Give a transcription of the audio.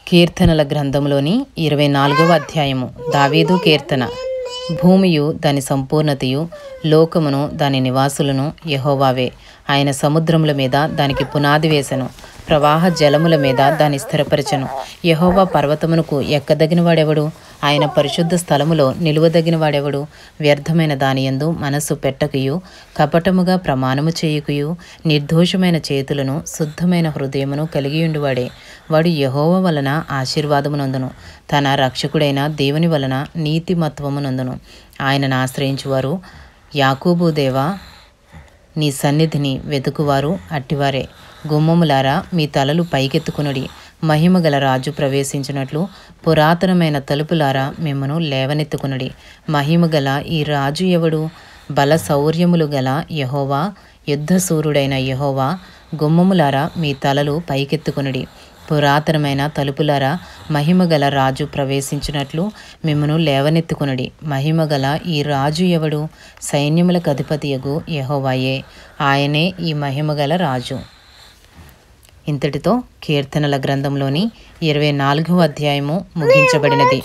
కీర్తనల గ్రంథంలోని 24వ అధ్యాయము. దావీదు కీర్తన. భూమియు దాని సంపూర్ణతయు, లోకమును దాని నివాసులను యెహోవావే. ఆయన సముద్రముల మీద దానికి పునాది వేసెను, ప్రవాహ జలముల మీద దాని స్థిరపరచెను. యెహోవా పర్వతమునకు ఎక్కదగిన వాడెవడు? ఆయన పరిశుద్ధ స్థలములో నిలువదగిన వాడెవడు? వ్యర్థమైన దానియందు మనస్సు పెట్టకయు, కపటముగా ప్రమాణము చేయుకయు, నిర్దోషమైన చేతులను శుద్ధమైన హృదయమును కలిగియుండువాడే. వాడు యెహోవా వలన ఆశీర్వాదమునందును, తన రక్షకుడైన దేవుని వలన నీతిమత్వమునందును. ఆయనను ఆశ్రయించువారు, యాకోబు దేవా, నీ సన్నిధిని వెతుకువారు అట్టివారే. గుమ్మములారా, మీ తలలు పైకెత్తుకునుడి. మహిమగల రాజు ప్రవేశించినట్లు పురాతనమైన తలుపులారా, మిమ్మను లేవనెత్తుకునుడి. మహిమగల ఈ రాజు ఎవడు? బల శౌర్యములు గల యెహోవా, యుద్ధశూరుడైన యెహోవా. గుమ్మములారా, మీ తలలు పైకెత్తుకునుడి. పురాతనమైన తలుపులారా, మహిమగల రాజు ప్రవేశించినట్లు మిమ్మను లేవనెత్తుకునుడి. మహిమగల ఈ రాజు ఎవడు? సైన్యములకు అధిపతియగు యెహోవాయే. ఆయనే ఈ మహిమగల రాజు. ఇంతటితో కీర్తనల గ్రంథంలోని 24వ అధ్యాయము ముగించబడినది.